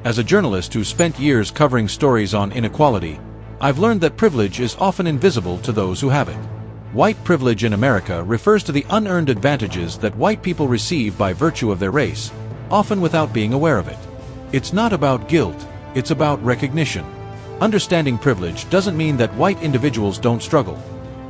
As a journalist who spent years covering stories on inequality, I've learned that privilege is often invisible to those who have it. White privilege in America refers to the unearned advantages that white people receive by virtue of their race, often without being aware of it. It's not about guilt, it's about recognition. Understanding privilege doesn't mean that white individuals don't struggle.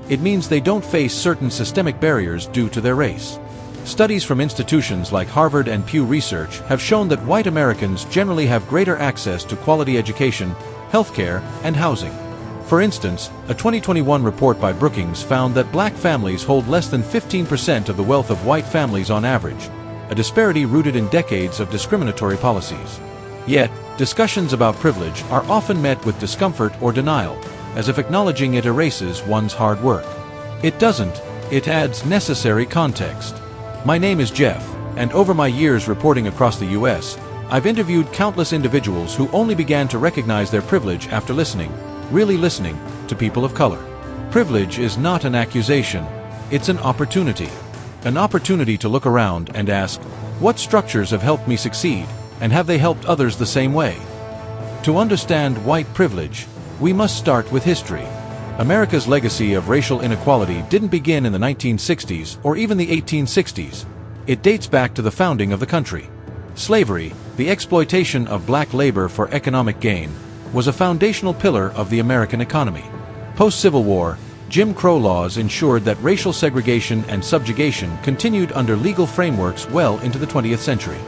It means they don't face certain systemic barriers due to their race. Studies from institutions like Harvard and Pew Research have shown that white Americans generally have greater access to quality education, healthcare, and housing. For instance, a 2021 report by Brookings found that black families hold less than 15% of the wealth of white families on average, a disparity rooted in decades of discriminatory policies. Yet, discussions about privilege are often met with discomfort or denial, as if acknowledging it erases one's hard work. It doesn't, it adds necessary context. My name is Jeff, and over my years reporting across the U.S., I've interviewed countless individuals who only began to recognize their privilege after really listening, to people of color. Privilege is not an accusation, it's an opportunity. An opportunity to look around and ask, what structures have helped me succeed, and have they helped others the same way? To understand white privilege, we must start with history. America's legacy of racial inequality didn't begin in the 1960s or even the 1860s. It dates back to the founding of the country. Slavery, the exploitation of black labor for economic gain, was a foundational pillar of the American economy. Post-Civil War, Jim Crow laws ensured that racial segregation and subjugation continued under legal frameworks well into the 20th century.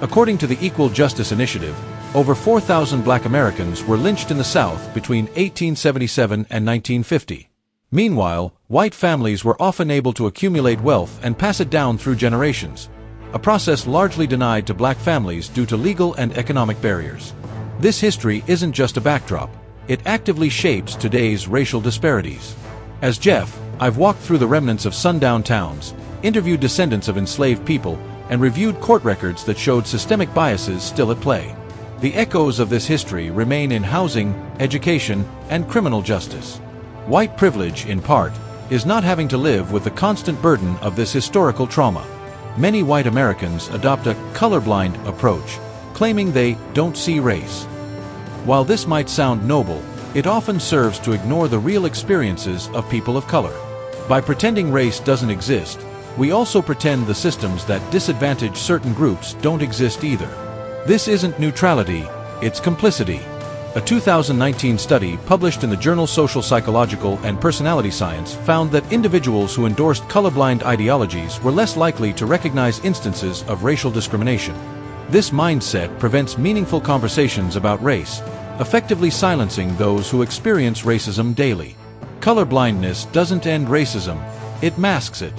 According to the Equal Justice Initiative, over 4,000 black Americans were lynched in the South between 1877 and 1950. Meanwhile, white families were often able to accumulate wealth and pass it down through generations, a process largely denied to black families due to legal and economic barriers. This history isn't just a backdrop, it actively shapes today's racial disparities. As Jeff, I've walked through the remnants of sundown towns, interviewed descendants of enslaved people, and reviewed court records that showed systemic biases still at play. The echoes of this history remain in housing, education, and criminal justice. White privilege, in part, is not having to live with the constant burden of this historical trauma. Many white Americans adopt a colorblind approach, claiming they don't see race. While this might sound noble, it often serves to ignore the real experiences of people of color. By pretending race doesn't exist, we also pretend the systems that disadvantage certain groups don't exist either. This isn't neutrality, it's complicity. A 2019 study published in the journal Social Psychological and Personality Science found that individuals who endorsed colorblind ideologies were less likely to recognize instances of racial discrimination. This mindset prevents meaningful conversations about race, effectively silencing those who experience racism daily. Colorblindness doesn't end racism, it masks it.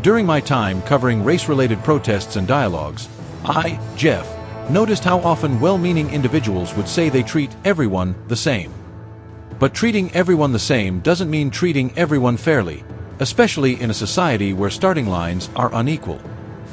During my time covering race-related protests and dialogues, I, Jeff, noticed how often well-meaning individuals would say they treat everyone the same. But treating everyone the same doesn't mean treating everyone fairly, especially in a society where starting lines are unequal.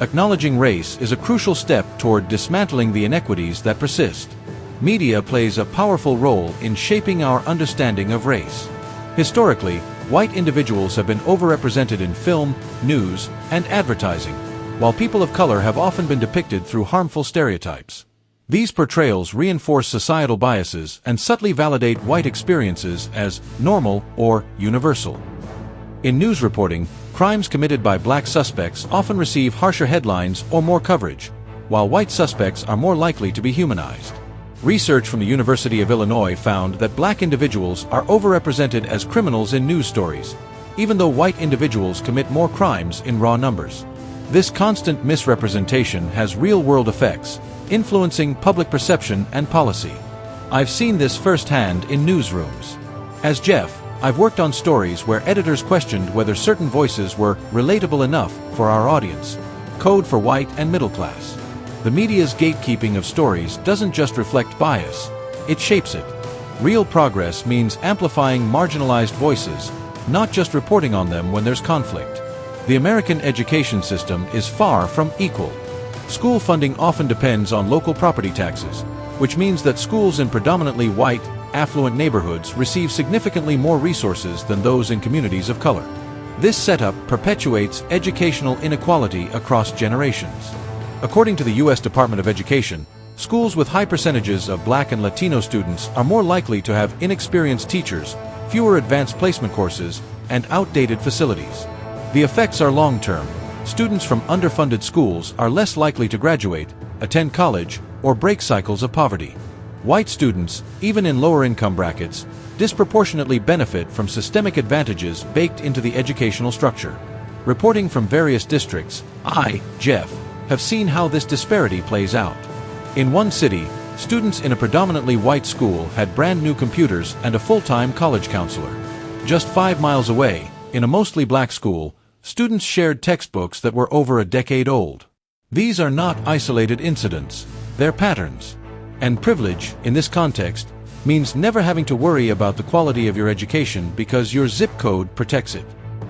Acknowledging race is a crucial step toward dismantling the inequities that persist. Media plays a powerful role in shaping our understanding of race. Historically, white individuals have been overrepresented in film, news, and advertising, while people of color have often been depicted through harmful stereotypes. These portrayals reinforce societal biases and subtly validate white experiences as normal or universal. In news reporting, crimes committed by black suspects often receive harsher headlines or more coverage, while white suspects are more likely to be humanized. Research from the University of Illinois found that black individuals are overrepresented as criminals in news stories, even though white individuals commit more crimes in raw numbers. This constant misrepresentation has real-world effects, influencing public perception and policy. I've seen this firsthand in newsrooms. As Jeff, I've worked on stories where editors questioned whether certain voices were relatable enough for our audience. Code for white and middle class. The media's gatekeeping of stories doesn't just reflect bias, it shapes it. Real progress means amplifying marginalized voices, not just reporting on them when there's conflict. The American education system is far from equal. School funding often depends on local property taxes, which means that schools in predominantly white, affluent neighborhoods receive significantly more resources than those in communities of color. This setup perpetuates educational inequality across generations. According to the U.S. Department of Education, Schools with high percentages of Black and Latino students are more likely to have inexperienced teachers, fewer advanced placement courses, and outdated facilities. The effects are long-term. Students from underfunded schools are less likely to graduate, attend college, or break cycles of poverty. White students, even in lower income brackets, disproportionately benefit from systemic advantages baked into the educational structure. Reporting from various districts, Jeff, have seen how this disparity plays out. In one city, students in a predominantly white school had brand new computers and a full-time college counselor. Just 5 miles away, in a mostly Black school, students shared textbooks that were over a decade old. These are not isolated incidents, they're patterns. And privilege, in this context, means never having to worry about the quality of your education because your zip code protects it.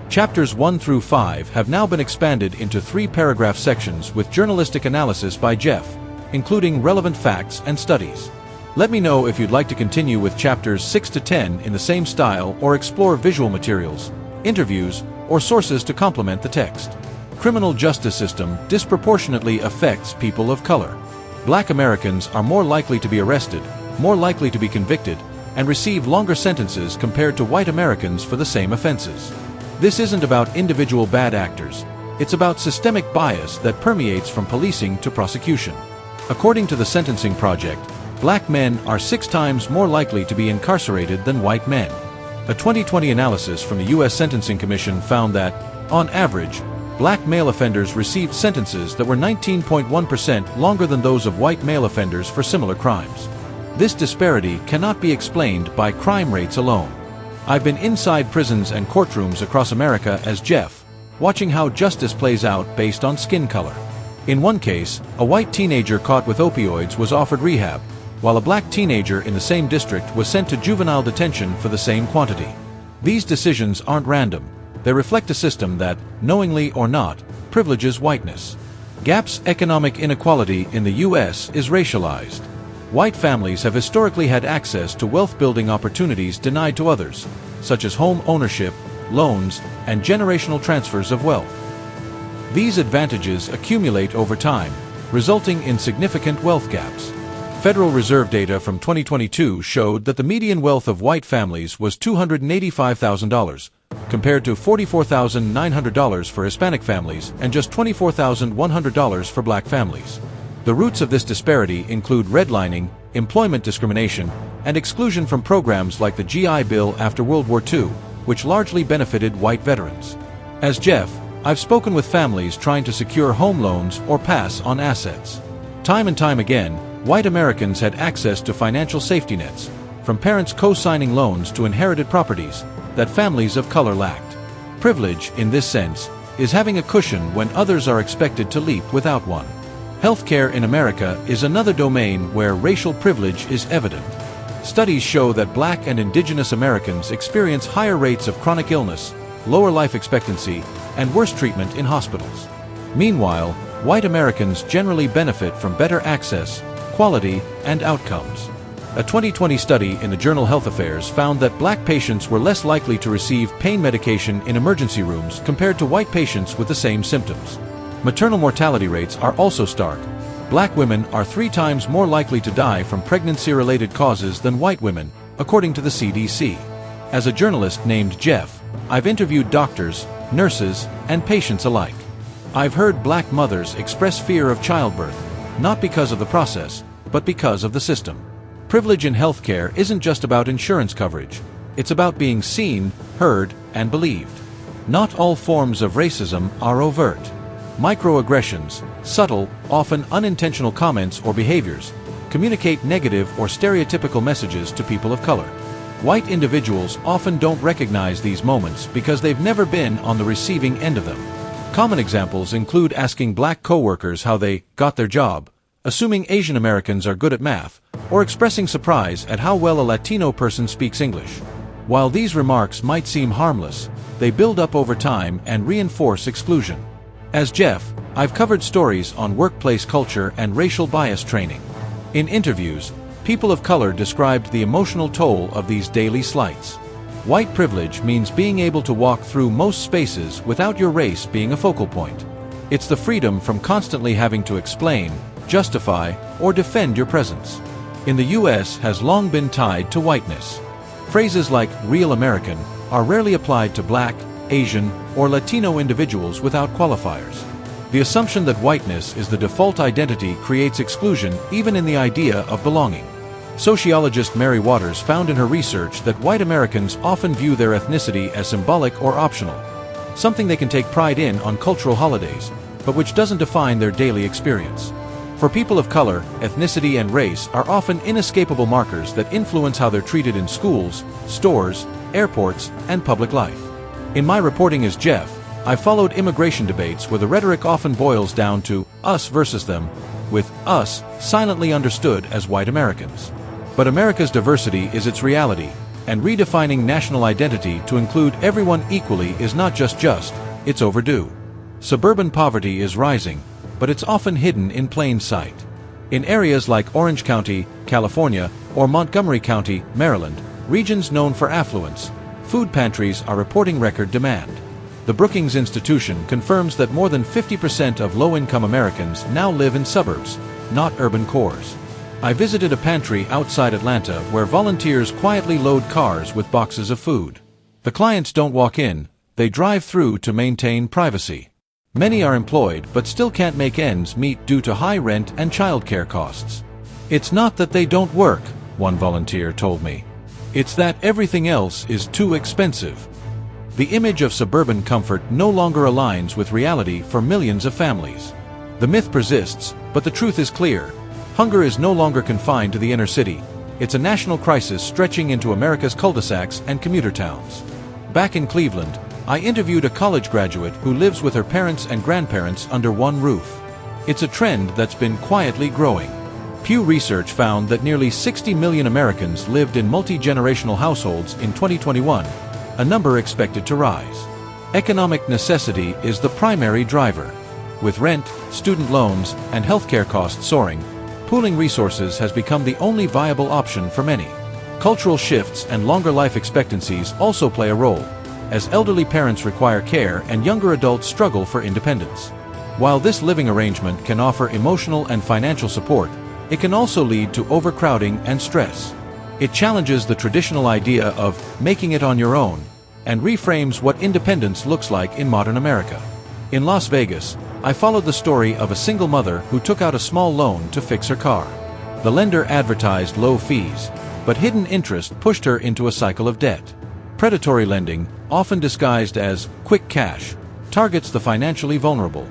Chapters 1 through 5 have now been expanded into 3-paragraph sections with journalistic analysis by Jeff, including relevant facts and studies. Let me know if you'd like to continue with chapters 6 to 10 in the same style or explore visual materials, interviews, or sources to complement the text. Criminal justice system disproportionately affects people of color. Black Americans are more likely to be arrested, more likely to be convicted, and receive longer sentences compared to white Americans for the same offenses. This isn't about individual bad actors. It's about systemic bias that permeates from policing to prosecution. According to the Sentencing Project, Black men are 6 times more likely to be incarcerated than white men. A 2020 analysis from the U.S. Sentencing Commission found that, on average, Black male offenders received sentences that were 19.1% longer than those of white male offenders for similar crimes. This disparity cannot be explained by crime rates alone. I've been inside prisons and courtrooms across America as Jeff, watching how justice plays out based on skin color. In one case, a white teenager caught with opioids was offered rehab, while a Black teenager in the same district was sent to juvenile detention for the same quantity. These decisions aren't random. They reflect a system that, knowingly or not, privileges whiteness. GAP's economic inequality in the U.S. is racialized. White families have historically had access to wealth-building opportunities denied to others, such as home ownership, loans, and generational transfers of wealth. These advantages accumulate over time, resulting in significant wealth gaps. Federal Reserve data from 2022 showed that the median wealth of white families was $285,000, compared to $44,900 for Hispanic families and just $24,100 for Black families. The roots of this disparity include redlining, employment discrimination, and exclusion from programs like the GI Bill after World War II, which largely benefited white veterans. As Jeff, I've spoken with families trying to secure home loans or pass on assets. Time and time again, white Americans had access to financial safety nets, from parents co-signing loans to inherited properties, that families of color lacked. Privilege, in this sense, is having a cushion when others are expected to leap without one. Healthcare in America is another domain where racial privilege is evident. Studies show that Black and Indigenous Americans experience higher rates of chronic illness, lower life expectancy, and worse treatment in hospitals. Meanwhile, white Americans generally benefit from better access, quality, and outcomes. A 2020 study in the journal Health Affairs found that Black patients were less likely to receive pain medication in emergency rooms compared to white patients with the same symptoms. Maternal mortality rates are also stark. Black women are 3 times more likely to die from pregnancy-related causes than white women, according to the CDC. As a journalist named Jeff, I've interviewed doctors, nurses, and patients alike. I've heard Black mothers express fear of childbirth, not because of the process, but because of the system. Privilege in healthcare isn't just about insurance coverage. It's about being seen, heard, and believed. Not all forms of racism are overt. Microaggressions, subtle, often unintentional comments or behaviors, communicate negative or stereotypical messages to people of color. White individuals often don't recognize these moments because they've never been on the receiving end of them. Common examples include asking Black coworkers how they got their job, assuming Asian Americans are good at math, or expressing surprise at how well a Latino person speaks English. While these remarks might seem harmless, they build up over time and reinforce exclusion. As Jeff, I've covered stories on workplace culture and racial bias training. In interviews, people of color described the emotional toll of these daily slights. White privilege means being able to walk through most spaces without your race being a focal point. It's the freedom from constantly having to explain, justify, or defend your presence. In the US has long been tied to whiteness. Phrases like real American are rarely applied to Black, Asian, or Latino individuals without qualifiers. The assumption that whiteness is the default identity creates exclusion even in the idea of belonging. Sociologist Mary Waters found in her research that white Americans often view their ethnicity as symbolic or optional, something they can take pride in on cultural holidays, but which doesn't define their daily experience. For people of color, ethnicity and race are often inescapable markers that influence how they're treated in schools, stores, airports, and public life. In my reporting as Jeff, I followed immigration debates where the rhetoric often boils down to us versus them, with us silently understood as white Americans. But America's diversity is its reality, and redefining national identity to include everyone equally is not just, it's overdue. Suburban poverty is rising, but it's often hidden in plain sight. In areas like Orange County, California, or Montgomery County, Maryland, regions known for affluence, food pantries are reporting record demand. The Brookings Institution confirms that more than 50% of low-income Americans now live in suburbs, not urban cores. I visited a pantry outside Atlanta where volunteers quietly load cars with boxes of food. The clients don't walk in, they drive through to maintain privacy. Many are employed but still can't make ends meet due to high rent and childcare costs. It's not that they don't work, one volunteer told me. It's that everything else is too expensive. The image of suburban comfort no longer aligns with reality for millions of families. The myth persists, but the truth is clear. Hunger is no longer confined to the inner city. It's a national crisis stretching into America's cul-de-sacs and commuter towns. Back in Cleveland, I interviewed a college graduate who lives with her parents and grandparents under one roof. It's a trend that's been quietly growing. Pew Research found that nearly 60 million Americans lived in multi-generational households in 2021, a number expected to rise. Economic necessity is the primary driver. With rent, student loans, and healthcare costs soaring, pooling resources has become the only viable option for many. Cultural shifts and longer life expectancies also play a role, as elderly parents require care and younger adults struggle for independence. While this living arrangement can offer emotional and financial support, it can also lead to overcrowding and stress. It challenges the traditional idea of making it on your own and reframes what independence looks like in modern America. In Las Vegas, I followed the story of a single mother who took out a small loan to fix her car. The lender advertised low fees, but hidden interest pushed her into a cycle of debt. Predatory lending, often disguised as quick cash, targets the financially vulnerable.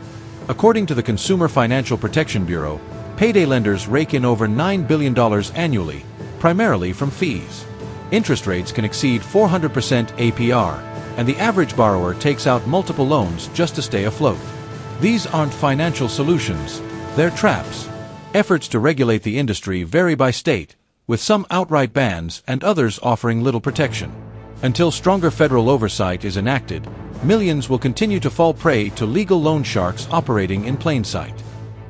According to the Consumer Financial Protection Bureau, payday lenders rake in over $9 billion annually, primarily from fees. Interest rates can exceed 400% APR, and the average borrower takes out multiple loans just to stay afloat. These aren't financial solutions, they're traps. Efforts to regulate the industry vary by state, with some outright bans and others offering little protection. Until stronger federal oversight is enacted, millions will continue to fall prey to legal loan sharks operating in plain sight.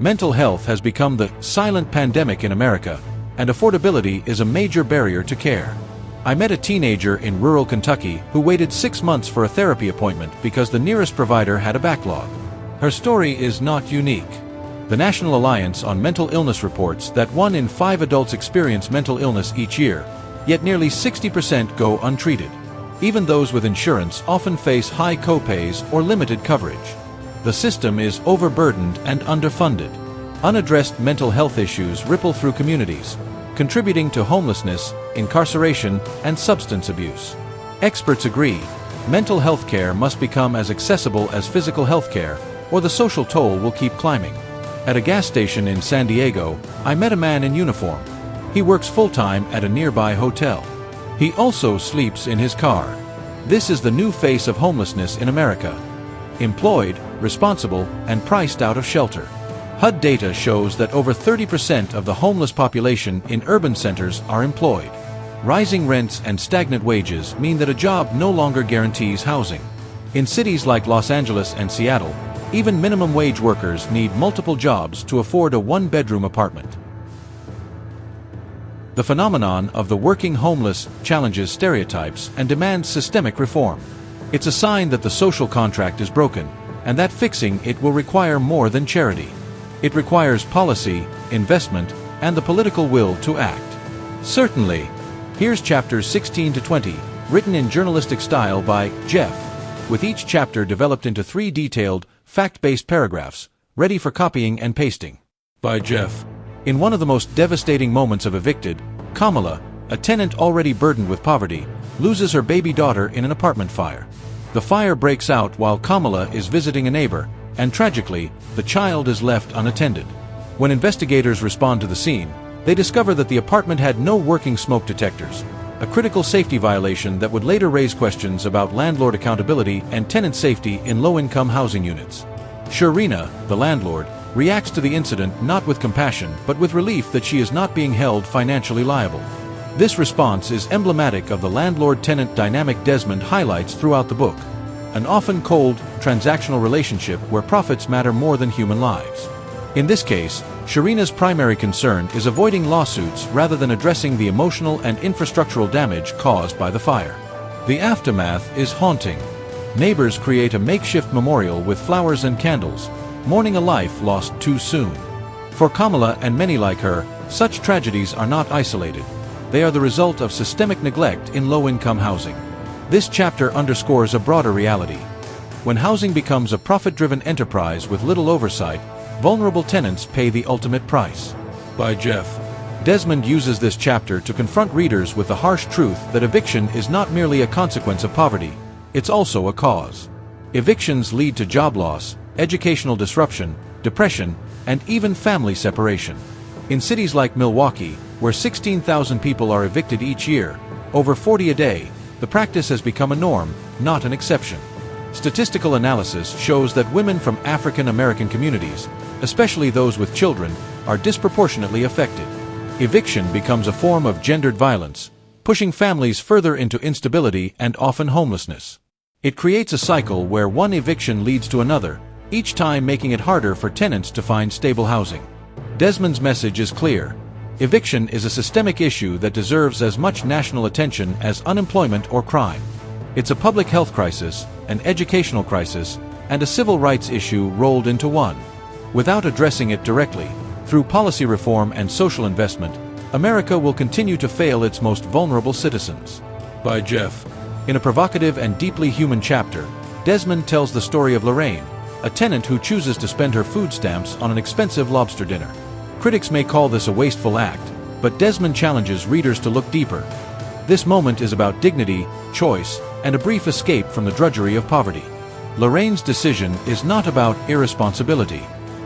Mental health has become the silent pandemic in America, and affordability is a major barrier to care. I met a teenager in rural Kentucky who waited 6 months for a therapy appointment because the nearest provider had a backlog. Her story is not unique. The National Alliance on Mental Illness reports that 1 in 5 adults experience mental illness each year, yet nearly 60% go untreated. Even those with insurance often face high co-pays or limited coverage. The system is overburdened and underfunded. Unaddressed mental health issues ripple through communities, contributing to homelessness, incarceration, and substance abuse. Experts agree, mental health care must become as accessible as physical health care, or the social toll will keep climbing. At a gas station in San Diego, I met a man in uniform. He works full-time at a nearby hotel. He also sleeps in his car. This is the new face of homelessness in America. Employed, responsible, and priced out of shelter. HUD data shows that over 30% of the homeless population in urban centers are employed. Rising rents and stagnant wages mean that a job no longer guarantees housing. In cities like Los Angeles and Seattle, even minimum wage workers need multiple jobs to afford a one-bedroom apartment. The phenomenon of the working homeless challenges stereotypes and demands systemic reform. It's a sign that the social contract is broken, and that fixing it will require more than charity. It requires policy, investment, and the political will to act. Certainly. Here's chapters 16 to 20, written in journalistic style by Jeff, with each chapter developed into 3 detailed, fact-based paragraphs, ready for copying and pasting. By Jeff. In one of the most devastating moments of Evicted, Kamala, a tenant already burdened with poverty, loses her baby daughter in an apartment fire. The fire breaks out while Kamala is visiting a neighbor, and tragically, the child is left unattended. When investigators respond to the scene, they discover that the apartment had no working smoke detectors, a critical safety violation that would later raise questions about landlord accountability and tenant safety in low-income housing units. Sharina, the landlord, reacts to the incident not with compassion but with relief that she is not being held financially liable. This response is emblematic of the landlord-tenant dynamic Desmond highlights throughout the book, an often cold, transactional relationship where profits matter more than human lives. In this case, Sharina's primary concern is avoiding lawsuits rather than addressing the emotional and infrastructural damage caused by the fire. The aftermath is haunting. Neighbors create a makeshift memorial with flowers and candles, mourning a life lost too soon. For Kamala and many like her, such tragedies are not isolated. They are the result of systemic neglect in low-income housing. This chapter underscores a broader reality. When housing becomes a profit-driven enterprise with little oversight, vulnerable tenants pay the ultimate price. By Jeff. Desmond uses this chapter to confront readers with the harsh truth that eviction is not merely a consequence of poverty, it's also a cause. Evictions lead to job loss, educational disruption, depression, and even family separation. In cities like Milwaukee, where 16,000 people are evicted each year, over 40 a day, the practice has become a norm, not an exception. Statistical analysis shows that women from African American communities, especially those with children, are disproportionately affected. Eviction becomes a form of gendered violence, pushing families further into instability and often homelessness. It creates a cycle where one eviction leads to another, each time making it harder for tenants to find stable housing. Desmond's message is clear. Eviction is a systemic issue that deserves as much national attention as unemployment or crime. It's a public health crisis, an educational crisis, and a civil rights issue rolled into one. Without addressing it directly, through policy reform and social investment, America will continue to fail its most vulnerable citizens. By Jeff. In a provocative and deeply human chapter, Desmond tells the story of Lorraine, a tenant who chooses to spend her food stamps on an expensive lobster dinner. Critics may call this a wasteful act, but Desmond challenges readers to look deeper. This moment is about dignity, choice, and a brief escape from the drudgery of poverty. Lorraine's decision is not about irresponsibility.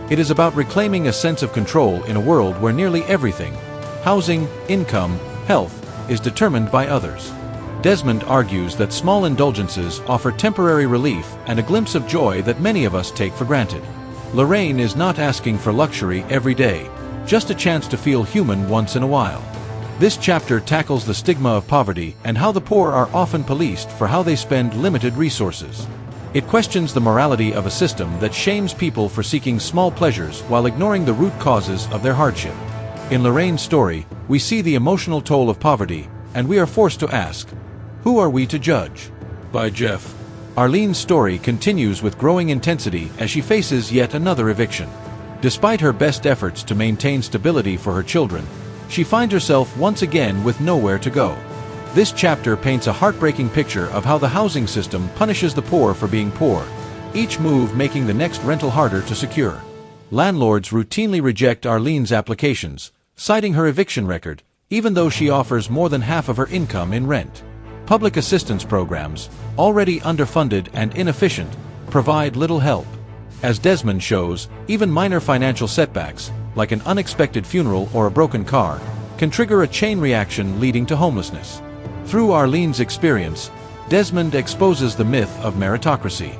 It is about reclaiming a sense of control in a world where nearly everything, housing, income, health, is determined by others. Desmond argues that small indulgences offer temporary relief and a glimpse of joy that many of us take for granted. Lorraine is not asking for luxury every day, just a chance to feel human once in a while. This chapter tackles the stigma of poverty and how the poor are often policed for how they spend limited resources. It questions the morality of a system that shames people for seeking small pleasures while ignoring the root causes of their hardship. In Lorraine's story, we see the emotional toll of poverty, and we are forced to ask, who are we to judge? By Jeff. Arlene's story continues with growing intensity as she faces yet another eviction. Despite her best efforts to maintain stability for her children, she finds herself once again with nowhere to go. This chapter paints a heartbreaking picture of how the housing system punishes the poor for being poor, each move making the next rental harder to secure. Landlords routinely reject Arlene's applications, citing her eviction record, even though she offers more than half of her income in rent. Public assistance programs, already underfunded and inefficient, provide little help. As Desmond shows, even minor financial setbacks, like an unexpected funeral or a broken car, can trigger a chain reaction leading to homelessness. Through Arlene's experience, Desmond exposes the myth of meritocracy.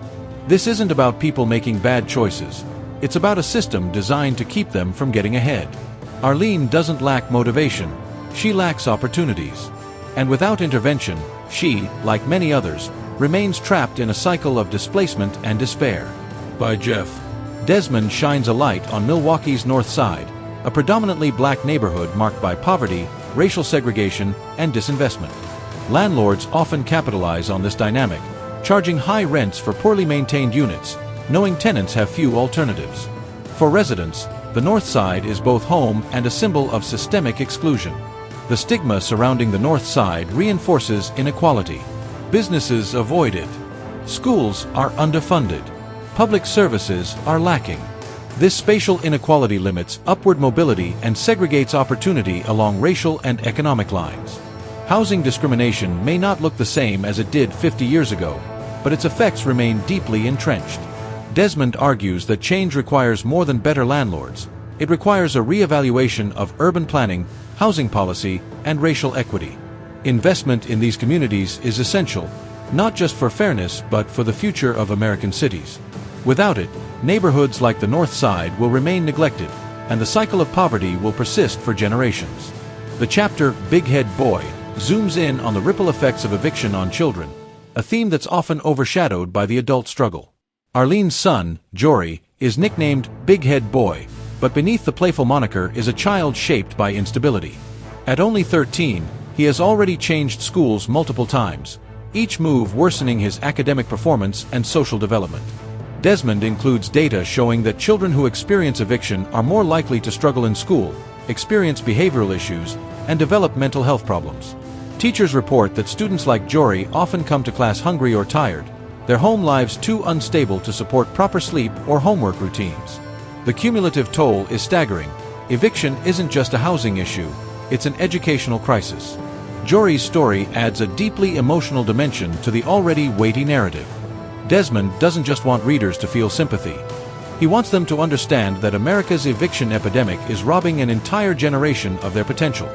This isn't about people making bad choices. It's about a system designed to keep them from getting ahead. Arlene doesn't lack motivation, she lacks opportunities. And without intervention, she, like many others, remains trapped in a cycle of displacement and despair. By Jeff. Desmond shines a light on Milwaukee's North Side, a predominantly black neighborhood marked by poverty, racial segregation, and disinvestment. Landlords often capitalize on this dynamic, charging high rents for poorly maintained units, knowing tenants have few alternatives. For residents, The North Side is both home and a symbol of systemic exclusion. The stigma surrounding the North Side reinforces inequality. Businesses avoid it. Schools are underfunded. Public services are lacking. This spatial inequality limits upward mobility and segregates opportunity along racial and economic lines. Housing discrimination may not look the same as it did 50 years ago, but its effects remain deeply entrenched. Desmond argues that change requires more than better landlords. It requires a re-evaluation of urban planning, housing policy, and racial equity. Investment in these communities is essential, not just for fairness but for the future of American cities. Without it, neighborhoods like the North Side will remain neglected, and the cycle of poverty will persist for generations. The chapter, Big Head Boy, zooms in on the ripple effects of eviction on children, a theme that's often overshadowed by the adult struggle. Arlene's son, Jory, is nicknamed Big Head Boy, but beneath the playful moniker is a child shaped by instability. At only 13, he has already changed schools multiple times, each move worsening his academic performance and social development. Desmond includes data showing that children who experience eviction are more likely to struggle in school, experience behavioral issues, and develop mental health problems. Teachers report that students like Jory often come to class hungry or tired, their home lives too unstable to support proper sleep or homework routines. The cumulative toll is staggering. Eviction isn't just a housing issue, it's an educational crisis. Jory's story adds a deeply emotional dimension to the already weighty narrative. Desmond doesn't just want readers to feel sympathy. He wants them to understand that America's eviction epidemic is robbing an entire generation of their potential.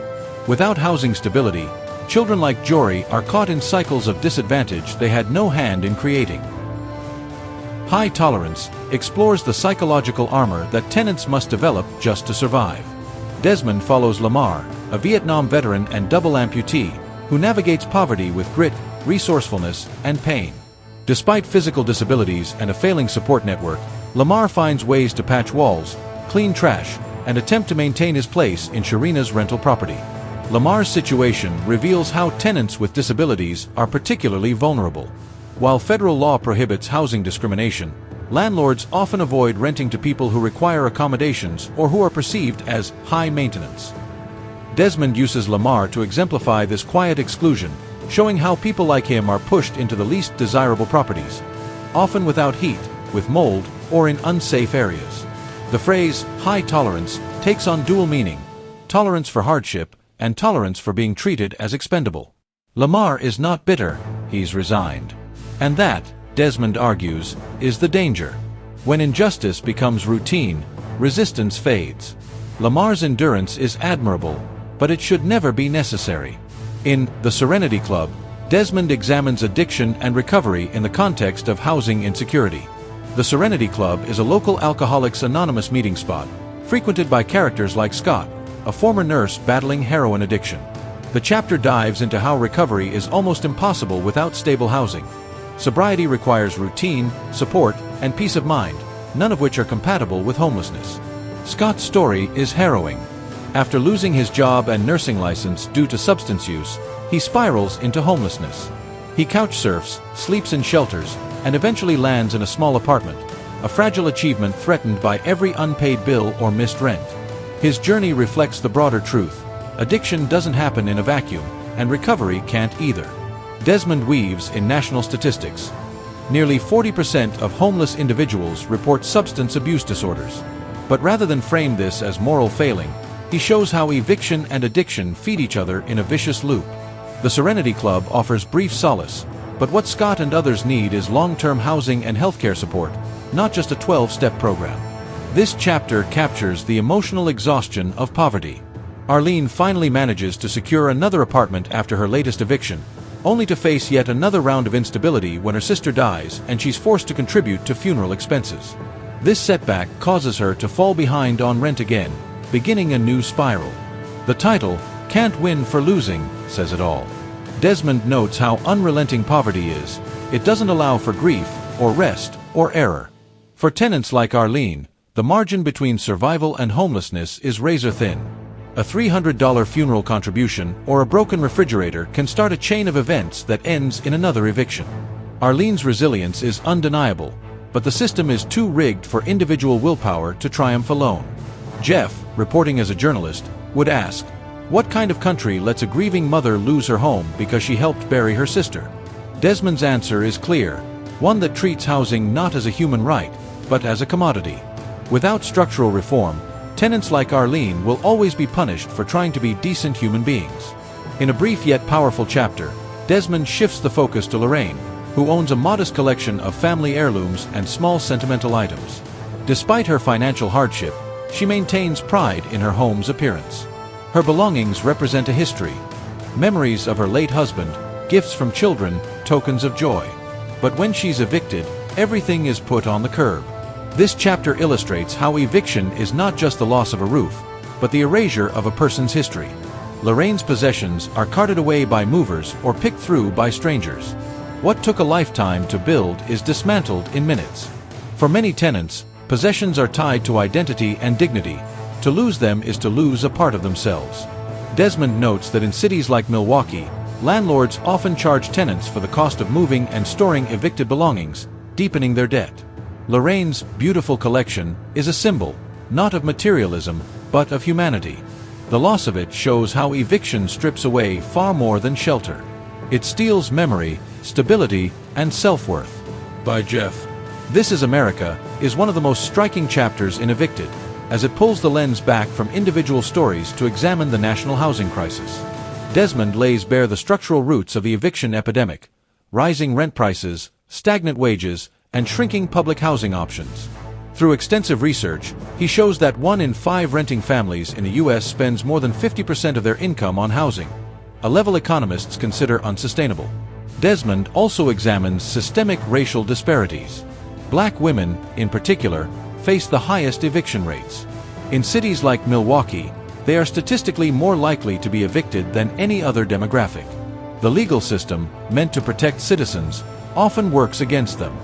Without housing stability, children like Jory are caught in cycles of disadvantage they had no hand in creating. High Tolerance explores the psychological armor that tenants must develop just to survive. Desmond follows Lamar, a Vietnam veteran and double amputee, who navigates poverty with grit, resourcefulness, and pain. Despite physical disabilities and a failing support network, Lamar finds ways to patch walls, clean trash, and attempt to maintain his place in Sharina's rental property. Lamar's situation reveals how tenants with disabilities are particularly vulnerable. While federal law prohibits housing discrimination, landlords often avoid renting to people who require accommodations or who are perceived as high maintenance. Desmond uses Lamar to exemplify this quiet exclusion, showing how people like him are pushed into the least desirable properties, often without heat, with mold, or in unsafe areas. The phrase, high tolerance, takes on dual meaning: tolerance for hardship, and tolerance for being treated as expendable. Lamar is not bitter, he's resigned. And that, Desmond argues, is the danger. When injustice becomes routine, resistance fades. Lamar's endurance is admirable, but it should never be necessary. In The Serenity Club, Desmond examines addiction and recovery in the context of housing insecurity. The Serenity Club is a local Alcoholics Anonymous meeting spot, frequented by characters like Scott, a former nurse battling heroin addiction. The chapter dives into how recovery is almost impossible without stable housing. Sobriety requires routine, support, and peace of mind, none of which are compatible with homelessness. Scott's story is harrowing. After losing his job and nursing license due to substance use, he spirals into homelessness. He couch surfs, sleeps in shelters, and eventually lands in a small apartment, a fragile achievement threatened by every unpaid bill or missed rent. His journey reflects the broader truth: addiction doesn't happen in a vacuum, and recovery can't either. Desmond weaves in national statistics. Nearly 40% of homeless individuals report substance abuse disorders. But rather than frame this as moral failing, he shows how eviction and addiction feed each other in a vicious loop. The Serenity Club offers brief solace, but what Scott and others need is long-term housing and healthcare support, not just a 12-step program. This chapter captures the emotional exhaustion of poverty. Arlene finally manages to secure another apartment after her latest eviction, only to face yet another round of instability when her sister dies and she's forced to contribute to funeral expenses. This setback causes her to fall behind on rent again, beginning a new spiral. The title, Can't Win for Losing, says it all. Desmond notes how unrelenting poverty is. It doesn't allow for grief, or rest, or error. For tenants like Arlene, the margin between survival and homelessness is razor thin. A $300 funeral contribution or a broken refrigerator can start a chain of events that ends in another eviction. Arlene's resilience is undeniable, but the system is too rigged for individual willpower to triumph alone. Jeff, reporting as a journalist, would ask, what kind of country lets a grieving mother lose her home because she helped bury her sister? Desmond's answer is clear, one that treats housing not as a human right, but as a commodity. Without structural reform, tenants like Arlene will always be punished for trying to be decent human beings. In a brief yet powerful chapter, Desmond shifts the focus to Lorraine, who owns a modest collection of family heirlooms and small sentimental items. Despite her financial hardship, she maintains pride in her home's appearance. Her belongings represent a history, memories of her late husband, gifts from children, tokens of joy. But when she's evicted, everything is put on the curb. This chapter illustrates how eviction is not just the loss of a roof, but the erasure of a person's history. Lorraine's possessions are carted away by movers or picked through by strangers. What took a lifetime to build is dismantled in minutes. For many tenants, possessions are tied to identity and dignity. To lose them is to lose a part of themselves. Desmond notes that in cities like Milwaukee, landlords often charge tenants for the cost of moving and storing evicted belongings, deepening their debt. Lorraine's beautiful collection is a symbol, not of materialism, but of humanity. The loss of it shows how eviction strips away far more than shelter. It steals memory, stability, and self-worth. By Jeff. This is America is one of the most striking chapters in Evicted, as it pulls the lens back from individual stories to examine the national housing crisis. Desmond lays bare the structural roots of the eviction epidemic: rising rent prices, stagnant wages, and shrinking public housing options. Through extensive research, he shows that 1 in 5 renting families in the U.S. spends more than 50% of their income on housing, a level economists consider unsustainable. Desmond also examines systemic racial disparities. Black women, in particular, face the highest eviction rates. In cities like Milwaukee, they are statistically more likely to be evicted than any other demographic. The legal system, meant to protect citizens, often works against them.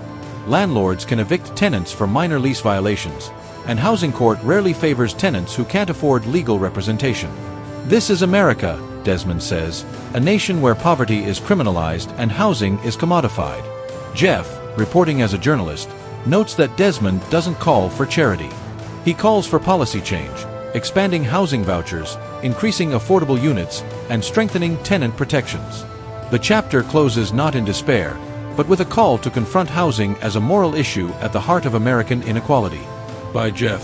Landlords can evict tenants for minor lease violations, and housing court rarely favors tenants who can't afford legal representation. This is America, Desmond says, a nation where poverty is criminalized and housing is commodified. Jeff, reporting as a journalist, notes that Desmond doesn't call for charity. He calls for policy change, expanding housing vouchers, increasing affordable units, and strengthening tenant protections. The chapter closes not in despair, but with a call to confront housing as a moral issue at the heart of American inequality. By Jeff.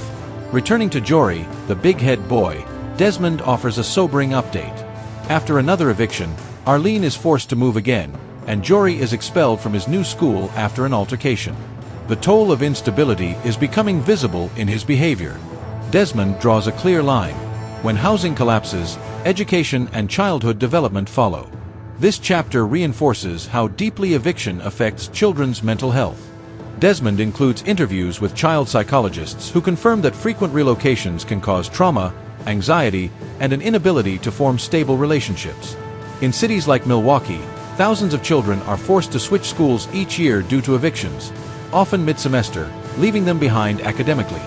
Returning to Jory, the big-head boy, Desmond offers a sobering update. After another eviction, Arlene is forced to move again, and Jory is expelled from his new school after an altercation. The toll of instability is becoming visible in his behavior. Desmond draws a clear line. When housing collapses, education and childhood development follow. This chapter reinforces how deeply eviction affects children's mental health. Desmond includes interviews with child psychologists who confirm that frequent relocations can cause trauma, anxiety, and an inability to form stable relationships. In cities like Milwaukee, thousands of children are forced to switch schools each year due to evictions, often mid-semester, leaving them behind academically.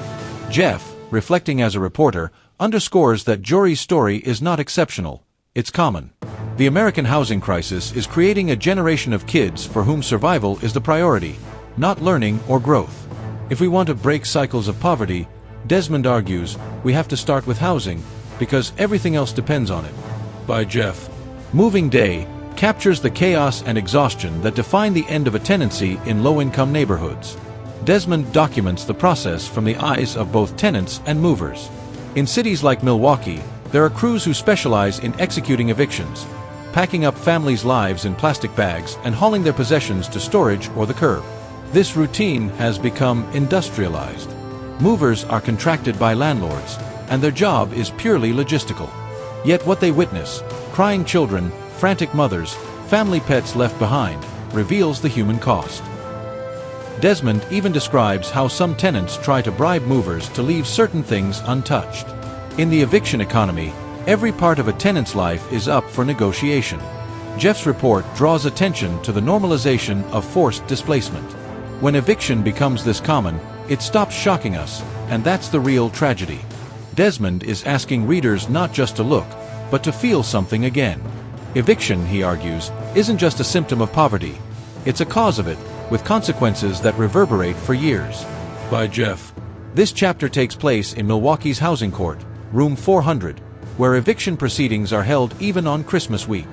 Jeff, reflecting as a reporter, underscores that Jory's story is not exceptional, it's common. The American housing crisis is creating a generation of kids for whom survival is the priority, not learning or growth. If we want to break cycles of poverty, Desmond argues, we have to start with housing, because everything else depends on it. By Jeff. Moving Day captures the chaos and exhaustion that define the end of a tenancy in low-income neighborhoods. Desmond documents the process from the eyes of both tenants and movers. In cities like Milwaukee, there are crews who specialize in executing evictions, packing up families' lives in plastic bags and hauling their possessions to storage or the curb. This routine has become industrialized. Movers are contracted by landlords, and their job is purely logistical. Yet what they witness, crying children, frantic mothers, family pets left behind, reveals the human cost. Desmond even describes how some tenants try to bribe movers to leave certain things untouched. In the eviction economy, every part of a tenant's life is up for negotiation. Jeff's report draws attention to the normalization of forced displacement. When eviction becomes this common, it stops shocking us, and that's the real tragedy. Desmond is asking readers not just to look, but to feel something again. Eviction, he argues, isn't just a symptom of poverty. It's a cause of it, with consequences that reverberate for years. By Jeff. This chapter takes place in Milwaukee's housing court, room 400, where eviction proceedings are held even on Christmas week.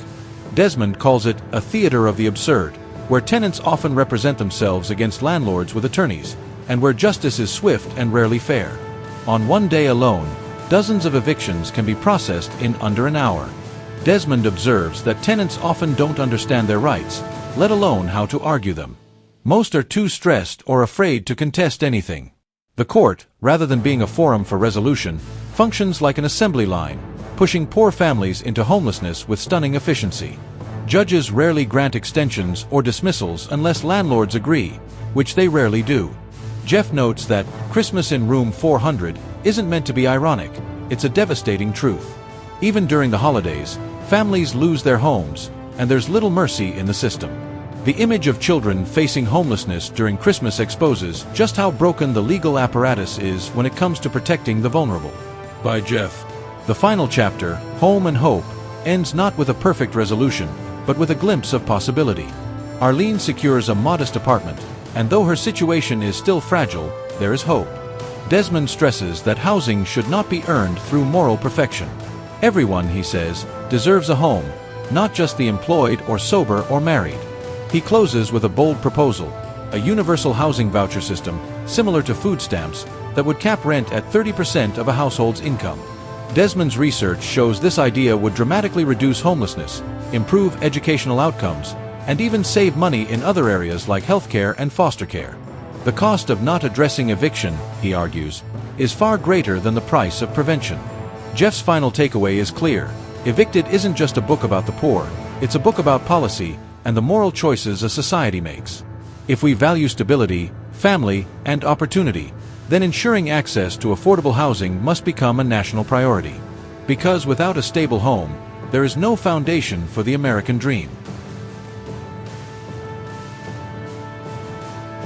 Desmond calls it a theater of the absurd, where tenants often represent themselves against landlords with attorneys, and where justice is swift and rarely fair. On one day alone, dozens of evictions can be processed in under an hour. Desmond observes that tenants often don't understand their rights, let alone how to argue them. Most are too stressed or afraid to contest anything. The court, rather than being a forum for resolution, functions like an assembly line, pushing poor families into homelessness with stunning efficiency. Judges rarely grant extensions or dismissals unless landlords agree, which they rarely do. Jeff notes that Christmas in room 400 isn't meant to be ironic, it's a devastating truth. Even during the holidays, families lose their homes, and there's little mercy in the system. The image of children facing homelessness during Christmas exposes just how broken the legal apparatus is when it comes to protecting the vulnerable. By Jeff. The final chapter, Home and Hope, ends not with a perfect resolution, but with a glimpse of possibility. Arlene secures a modest apartment, and though her situation is still fragile, there is hope. Desmond stresses that housing should not be earned through moral perfection. Everyone, he says, deserves a home, not just the employed or sober or married. He closes with a bold proposal, a universal housing voucher system, similar to food stamps, that would cap rent at 30% of a household's income. Desmond's research shows this idea would dramatically reduce homelessness, improve educational outcomes, and even save money in other areas like healthcare and foster care. The cost of not addressing eviction, he argues, is far greater than the price of prevention. Jeff's final takeaway is clear. Evicted isn't just a book about the poor, it's a book about policy and the moral choices a society makes. If we value stability, family, and opportunity, then ensuring access to affordable housing must become a national priority. Because without a stable home, there is no foundation for the American dream.